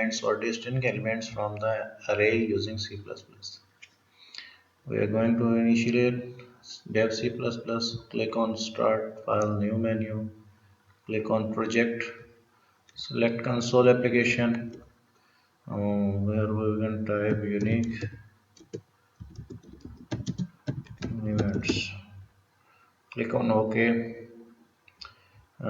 elements or distinct elements from the array using C++. We are going to initiate dev C++, click on start file new menu, click on project, select console application, where we can type unique events. Click on OK,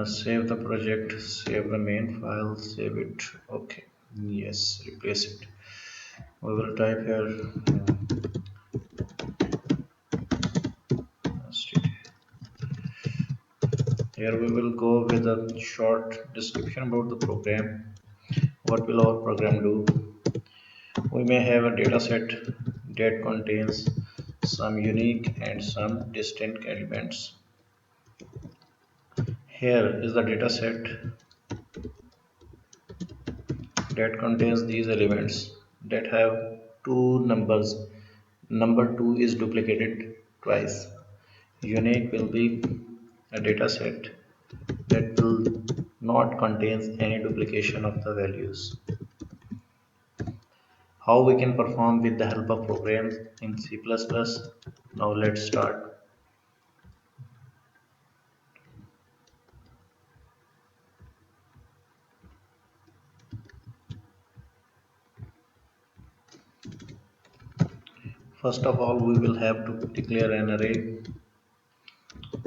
save the project, save the main file, save it. OK, yes, replace it. We will type here here we will go with a short description about the program. What will our program do? We may have a data set that contains some unique and some distinct elements. Here is the data set that contains these elements that have two numbers. Number 2 is duplicated twice. Unique will be a data set that will not contains any duplication of the values. How we can perform with the help of programs in C++? Now let's start. First of all, we will have to declare an array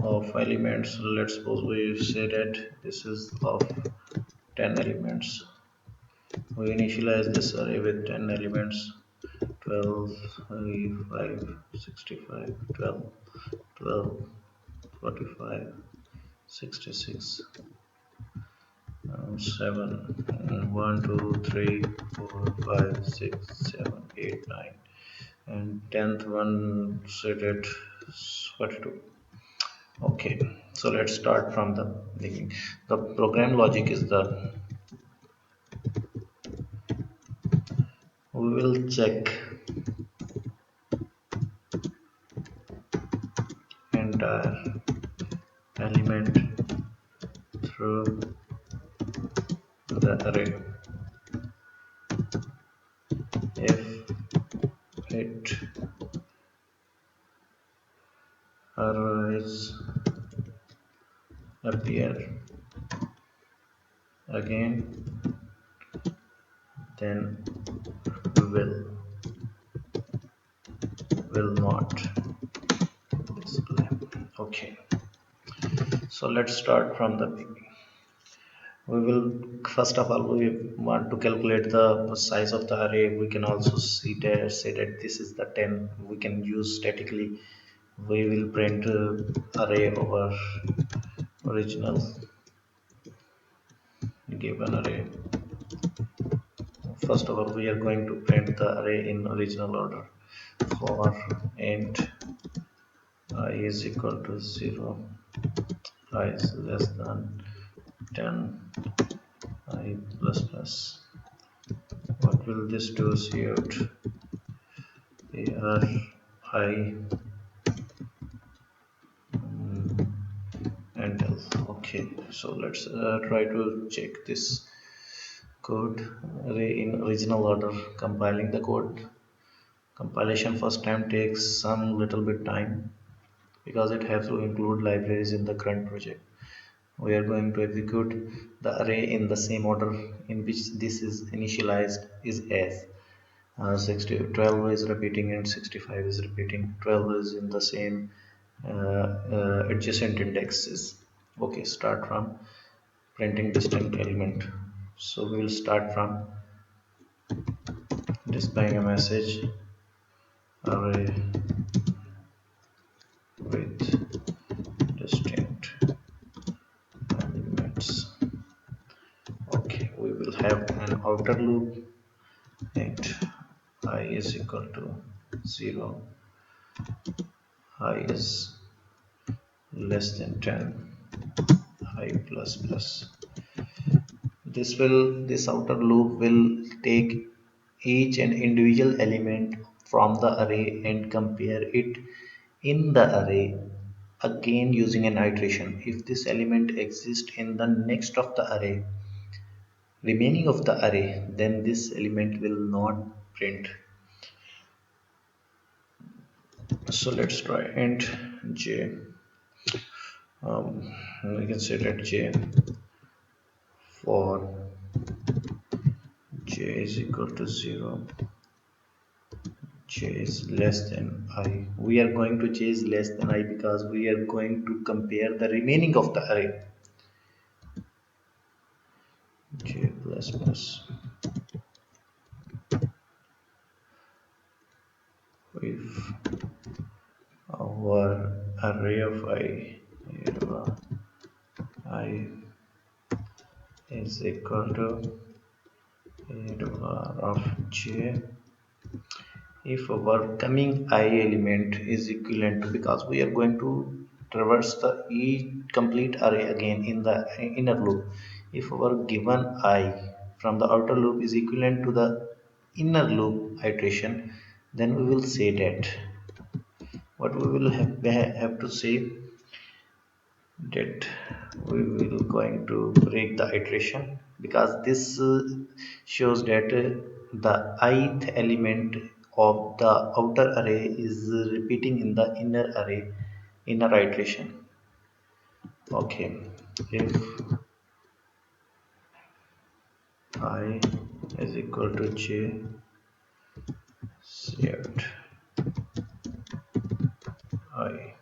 of elements. Let's suppose we say that this is of 10 elements. We initialize this array with 10 elements: 12, 5, 65, 12, 12, 45, 66, 7, 1, 2, 3, 4, 5, 6, 7, 8, 9, and 10th one set at 42. Okay, so let's start from the beginning. The program logic is the we will check entire element through the array if it arrays appear again, then will not display. Okay, so let's start from the beginning. We will first of all we want to calculate the size of the array. We can also see there say that this is the 10. We can use statically. We will print array over original given array. First of all, we are going to print the array in original order. For int I is equal to 0, I is less than 10, I plus plus. What will this do? Out here I and L. Okay, so let's try to check this code array in original order. Compiling the code. Compilation first time takes some little bit time because it has to include libraries in the current project. We are going to execute the array in the same order in which this is initialized is as 12 is repeating and 65 is repeating. 12 is in the same adjacent indexes. Okay, start from printing distinct element. So we will start from displaying a message array with distinct elements. Okay, we will have an outer loop and I is equal to 0, I is less than 10, I plus plus. This outer loop will take each and individual element from the array and compare it in the array again using an iteration. If this element exists in the next of the array, remaining of the array, then this element will not print. So let's try int j. We can say let j for j is equal to 0, j is less than I. We are going to j is less than I because we are going to compare the remaining of the array. J plus plus if our array of I is equal to of j, if our coming I element is equivalent to, because we are going to traverse the each complete array again in the inner loop. If our given I from the outer loop is equivalent to the inner loop iteration, then we will say that what we will have to say that we will going to break the iteration, because this shows that the ith element of the outer array is repeating in the inner array, inner iteration. Okay, if I is equal to j set I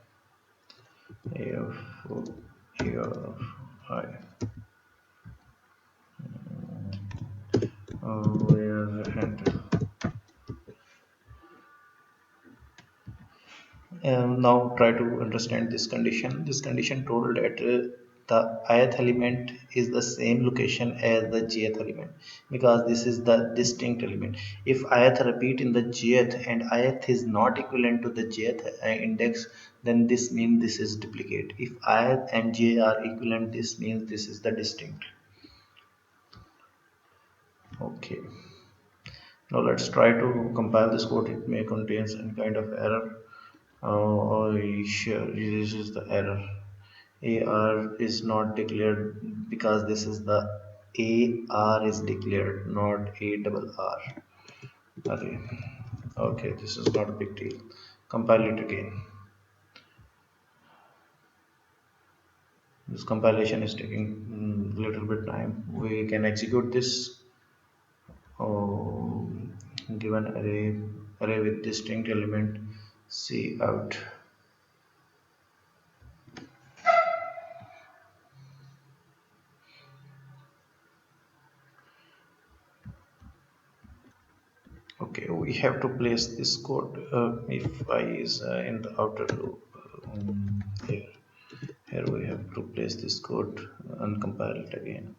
if here I where and now try to understand this condition. This condition told that the ith element is the same location as the jth element, because this is the distinct element. If ith repeat in the jth and ith is not equivalent to the jth index, then this means this is duplicate. If ith and j are equivalent, this means this is the distinct. Okay, now let's try to compile this code. It may contain some kind of error. Oh, sure, this is the error. AR is not declared because this is the AR is declared, not A double R. Okay, okay, this is not a big deal. Compile it again. This compilation is taking a little bit time. We can execute this. Oh, given array with distinct element, C out. Okay, we have to place this code if I is in the outer loop. Here, here we have to place this code and compile it again.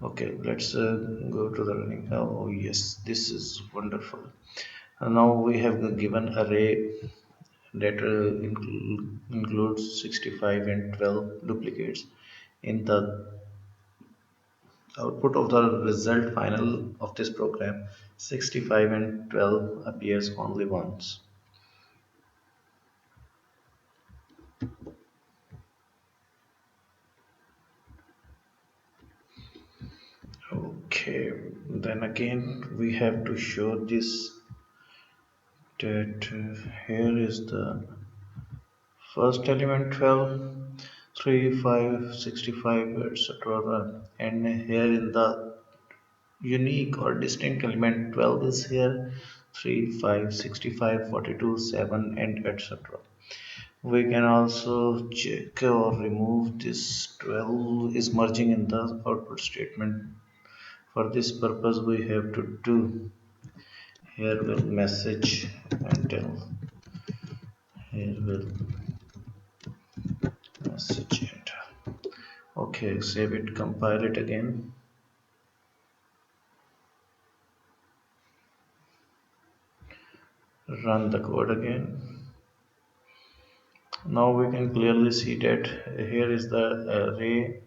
Okay, let's go to the running. Oh yes, this is wonderful. Now we have the given array that includes 65 and 12 duplicates. In the output of the result final of this program, 65 and 12 appears only once. Okay, then again we have to show this that here is the first element 12, 3, 5, 65, etc. And here in the unique or distinct element 12 is here, 3, 5, 65, 42, 7, and etc. We can also check or remove this 12 is merging in the output statement. For this purpose we have to do here will message until here will message it. Okay, save it, compile it again. Run the code again. Now we can clearly see that here is the array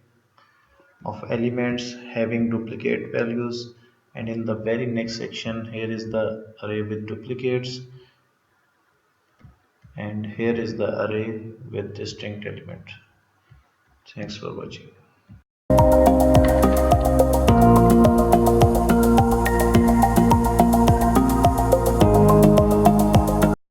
of elements having duplicate values, and in the very next section here is the array with duplicates, and here is the array with distinct element. Thanks for watching.